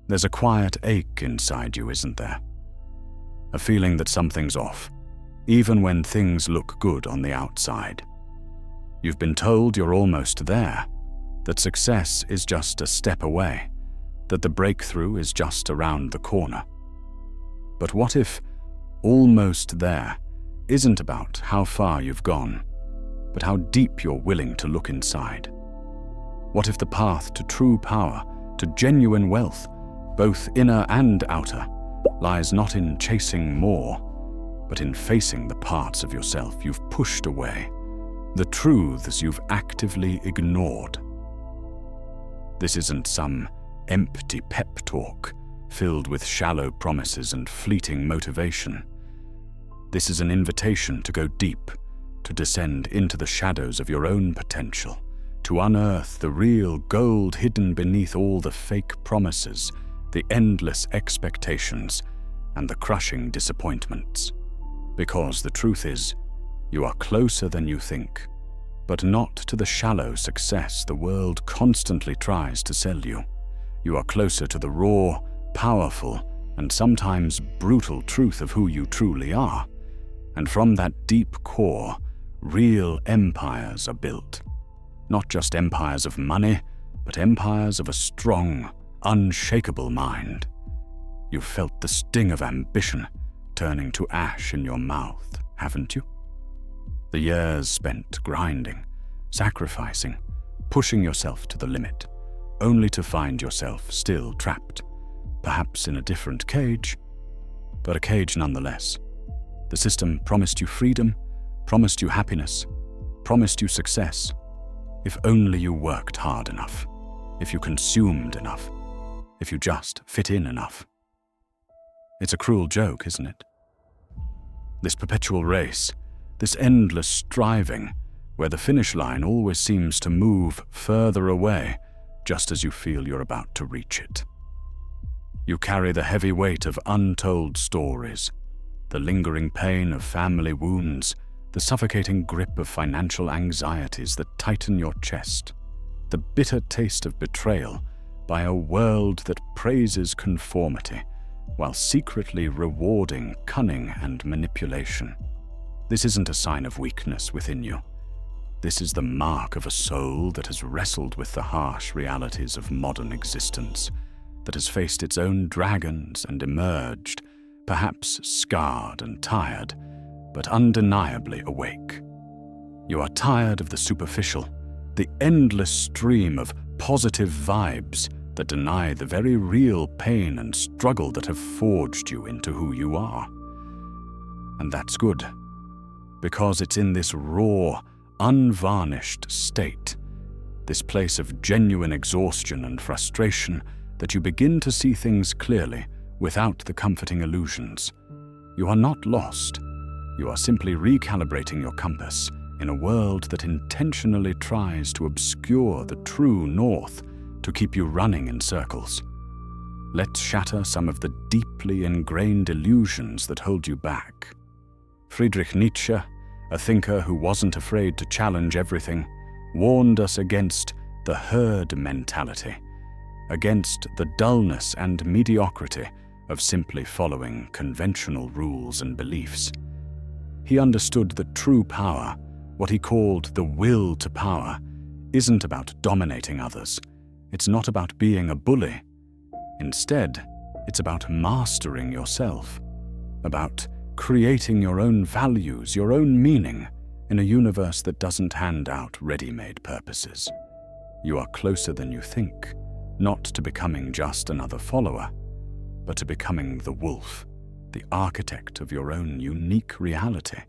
There's a quiet ache inside you, isn't there? A feeling that something's off, even when things look good on the outside. You've been told you're almost there, that success is just a step away, that the breakthrough is just around the corner. But what if almost there isn't about how far you've gone, but how deep you're willing to look inside? What if the path to true power, to genuine wealth, both inner and outer, lies not in chasing more, but in facing the parts of yourself you've pushed away, the truths you've actively ignored? This isn't some empty pep talk filled with shallow promises and fleeting motivation. This is an invitation to go deep, to descend into the shadows of your own potential, to unearth the real gold hidden beneath all the fake promises, the endless expectations, and the crushing disappointments. Because the truth is, you are closer than you think, but not to the shallow success the world constantly tries to sell you. You are closer to the raw, powerful, and sometimes brutal truth of who you truly are. And from that deep core, real empires are built. Not just empires of money, but empires of a strong, unshakable mind. You've felt the sting of ambition turning to ash in your mouth, haven't you? The years spent grinding, sacrificing, pushing yourself to the limit, only to find yourself still trapped, perhaps in a different cage, but a cage nonetheless. The system promised you freedom, promised you happiness, promised you success, if only you worked hard enough, if you consumed enough, if you just fit in enough. It's a cruel joke, isn't it? This perpetual race, this endless striving, where the finish line always seems to move further away just as you feel you're about to reach it. You carry the heavy weight of untold stories, the lingering pain of family wounds, the suffocating grip of financial anxieties that tighten your chest, the bitter taste of betrayal by a world that praises conformity while secretly rewarding cunning and manipulation. This isn't a sign of weakness within you. This is the mark of a soul that has wrestled with the harsh realities of modern existence, that has faced its own dragons and emerged, perhaps scarred and tired, but undeniably awake. You are tired of the superficial, the endless stream of positive vibes that deny the very real pain and struggle that have forged you into who you are. And that's good, because it's in this raw, unvarnished state, this place of genuine exhaustion and frustration, that you begin to see things clearly without the comforting illusions. You are not lost. You are simply recalibrating your compass in a world that intentionally tries to obscure the true north to keep you running in circles. Let's shatter some of the deeply ingrained illusions that hold you back. Friedrich Nietzsche, a thinker who wasn't afraid to challenge everything, warned us against the herd mentality, against the dullness and mediocrity of simply following conventional rules and beliefs. He understood that true power, what he called the will to power, isn't about dominating others. It's not about being a bully. Instead, it's about mastering yourself, about creating your own values, your own meaning, in a universe that doesn't hand out ready-made purposes. You are closer than you think, not to becoming just another follower, but to becoming the wolf, the architect of your own unique reality,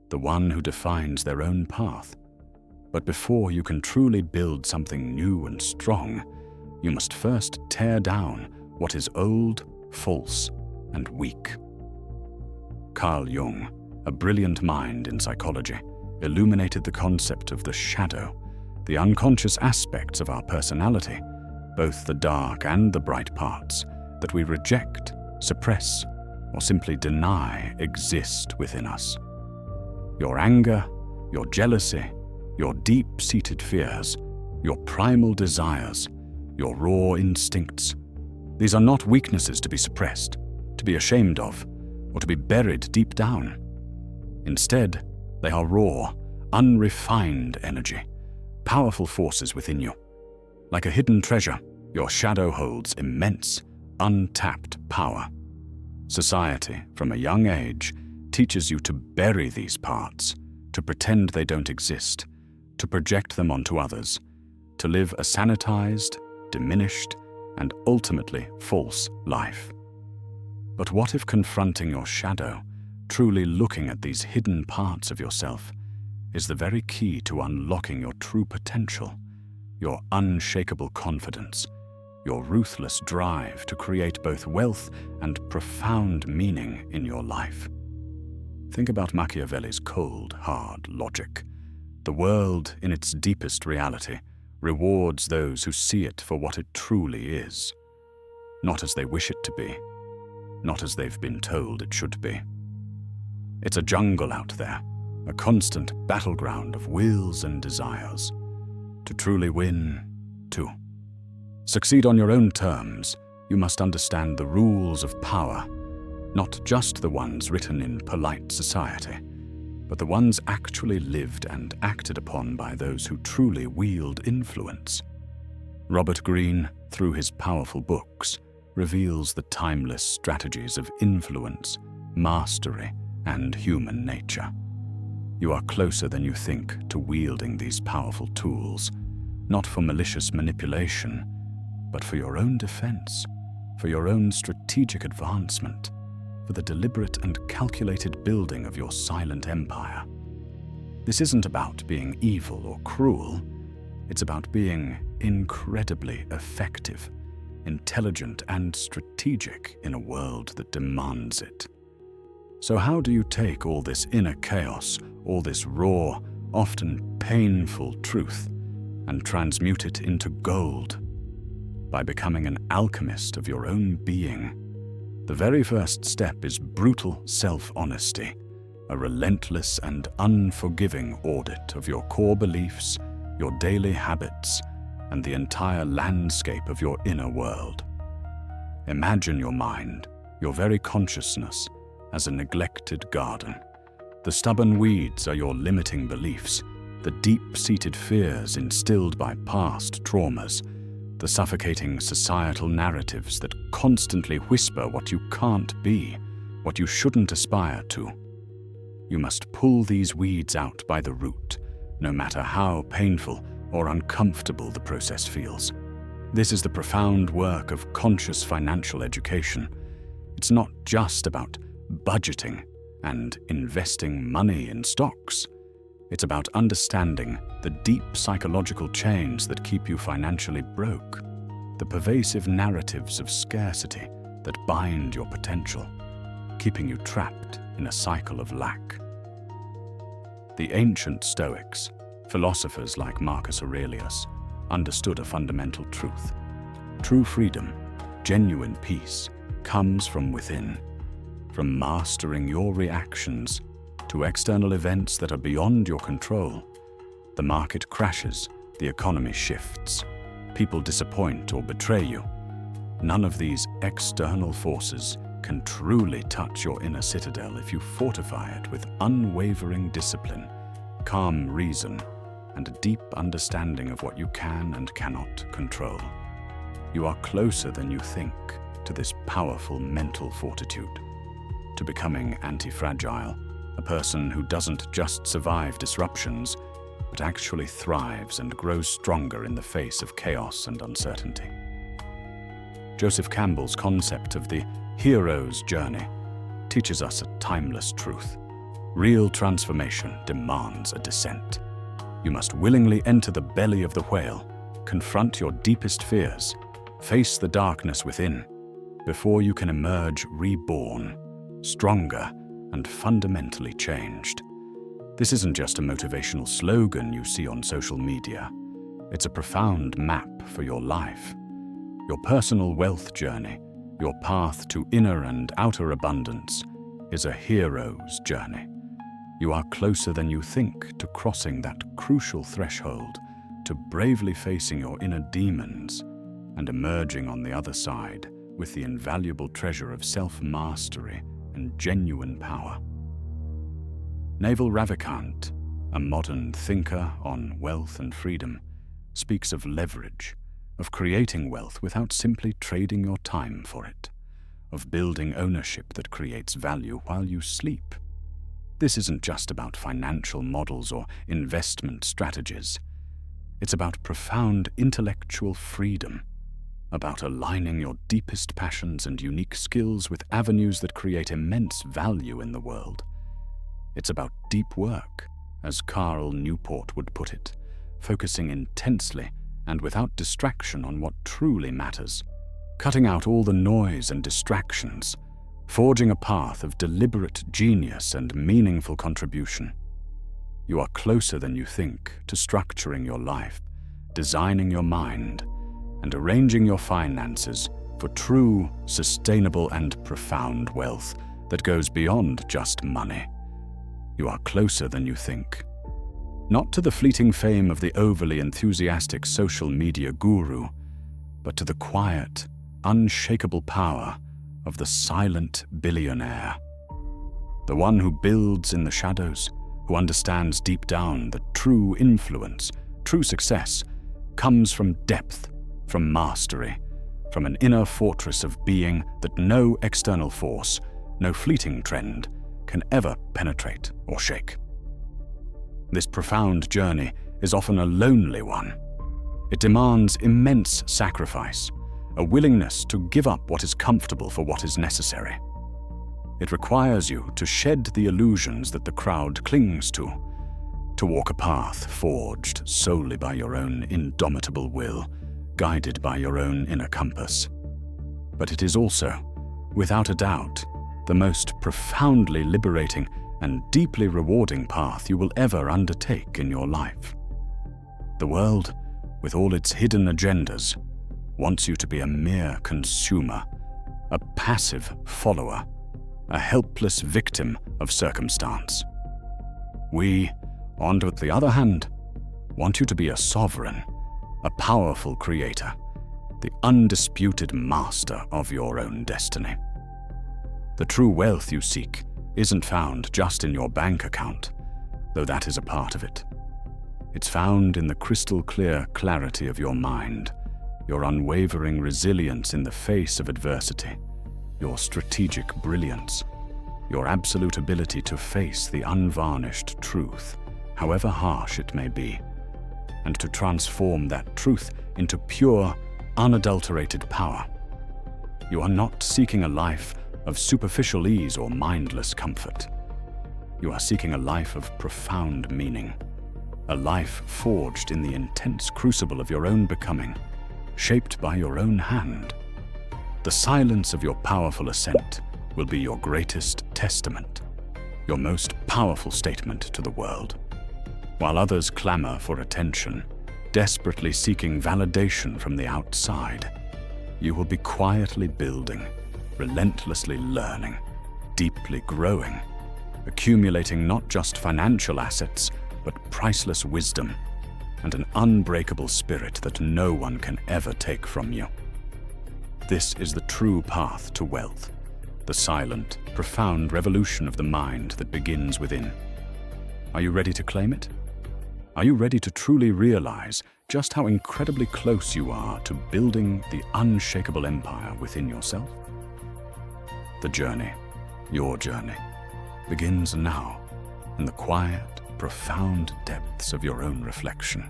the one who defines their own path. But before you can truly build something new and strong, you must first tear down what is old, false, and weak. Carl Jung, a brilliant mind in psychology, illuminated the concept of the shadow, the unconscious aspects of our personality, both the dark and the bright parts, that we reject, suppress, or simply deny exist within us. Your anger, your jealousy, your deep-seated fears, your primal desires, your raw instincts, These are not weaknesses to be suppressed, to be ashamed of, or to be buried deep down. Instead, they are raw, unrefined energy, powerful forces within you. Like a hidden treasure, your shadow holds immense, untapped power. Society, from a young age, teaches you to bury these parts, to pretend they don't exist, to project them onto others, to live a sanitized, diminished, and ultimately false life. But what if confronting your shadow, truly looking at these hidden parts of yourself, is the very key to unlocking your true potential, your unshakable confidence, your ruthless drive to create both wealth and profound meaning in your life? Think about Machiavelli's cold, hard logic. The world, in its deepest reality, rewards those who see it for what it truly is, not as they wish it to be, not as they've been told it should be. It's a jungle out there, a constant battleground of wills and desires. To truly win, to succeed on your own terms, you must understand the rules of power, not just the ones written in polite society, but the ones actually lived and acted upon by those who truly wield influence. Robert Greene, through his powerful books, reveals the timeless strategies of influence, mastery, and human nature. You are closer than you think to wielding these powerful tools, not for malicious manipulation, but for your own defense, for your own strategic advancement, for the deliberate and calculated building of your silent empire. This isn't about being evil or cruel. It's about being incredibly effective, intelligent, and strategic in a world that demands it. So how do you take all this inner chaos, all this raw, often painful truth, and transmute it into gold? By becoming an alchemist of your own being. The very first step is brutal self-honesty, a relentless and unforgiving audit of your core beliefs, your daily habits, and the entire landscape of your inner world. Imagine your mind, your very consciousness, as a neglected garden. The stubborn weeds are your limiting beliefs, the deep-seated fears instilled by past traumas, the suffocating societal narratives that constantly whisper what you can't be, what you shouldn't aspire to. You must pull these weeds out by the root, no matter how painful or uncomfortable the process feels. This is the profound work of conscious financial education. It's not just about budgeting and investing money in stocks. It's about understanding the deep psychological chains that keep you financially broke, the pervasive narratives of scarcity that bind your potential, keeping you trapped in a cycle of lack. The ancient Stoics, philosophers like Marcus Aurelius, understood a fundamental truth. True freedom, genuine peace, comes from within, from mastering your reactions to external events that are beyond your control. The market crashes, the economy shifts, people disappoint or betray you. None of these external forces can truly touch your inner citadel if you fortify it with unwavering discipline, calm reason, and a deep understanding of what you can and cannot control. You are closer than you think to this powerful mental fortitude, to becoming anti-fragile, a person who doesn't just survive disruptions, but actually thrives and grows stronger in the face of chaos and uncertainty. Joseph Campbell's concept of the hero's journey teaches us a timeless truth. Real transformation demands a descent. You must willingly enter the belly of the whale, confront your deepest fears, face the darkness within, before you can emerge reborn, stronger, and fundamentally changed. This isn't just a motivational slogan you see on social media. It's a profound map for your life, your personal wealth journey. Your path to inner and outer abundance is a hero's journey. You are closer than you think to crossing that crucial threshold, to bravely facing your inner demons and emerging on the other side with the invaluable treasure of self-mastery and genuine power. Naval Ravikant, a modern thinker on wealth and freedom, speaks of leverage, of creating wealth without simply trading your time for it, of building ownership that creates value while you sleep. This isn't just about financial models or investment strategies. It's about profound intellectual freedom, about aligning your deepest passions and unique skills with avenues that create immense value in the world. It's about deep work, as Carl Newport would put it, focusing intensely and without distraction on what truly matters, cutting out all the noise and distractions, forging a path of deliberate genius and meaningful contribution. You are closer than you think to structuring your life, designing your mind, and arranging your finances for true, sustainable, and profound wealth that goes beyond just money. You are closer than you think. Not to the fleeting fame of the overly enthusiastic social media guru, but to the quiet, unshakable power of the silent billionaire. The one who builds in the shadows, who understands deep down that true influence, true success, comes from depth, from mastery, from an inner fortress of being that no external force, no fleeting trend, can ever penetrate or shake. This profound journey is often a lonely one. It demands immense sacrifice, a willingness to give up what is comfortable for what is necessary. It requires you to shed the illusions that the crowd clings to walk a path forged solely by your own indomitable will, guided by your own inner compass. But it is also, without a doubt, the most profoundly liberating and deeply rewarding path you will ever undertake in your life. The world, with all its hidden agendas, wants you to be a mere consumer, a passive follower, a helpless victim of circumstance. We, on the other hand, want you to be a sovereign, a powerful creator, the undisputed master of your own destiny. The true wealth you seek isn't found just in your bank account, though that is a part of it. It's found in the crystal-clear clarity of your mind, your unwavering resilience in the face of adversity, your strategic brilliance, your absolute ability to face the unvarnished truth, however harsh it may be, and to transform that truth into pure, unadulterated power. You are not seeking a life of superficial ease or mindless comfort. You are seeking a life of profound meaning, a life forged in the intense crucible of your own becoming, shaped by your own hand. The silence of your powerful ascent will be your greatest testament, your most powerful statement to the world. While others clamor for attention, desperately seeking validation from the outside, you will be quietly building, relentlessly learning, deeply growing, accumulating not just financial assets, but priceless wisdom and an unbreakable spirit that no one can ever take from you. This is the true path to wealth, the silent, profound revolution of the mind that begins within. Are you ready to claim it? Are you ready to truly realize just how incredibly close you are to building the unshakable empire within yourself? The journey, your journey, begins now in the quiet, profound depths of your own reflection.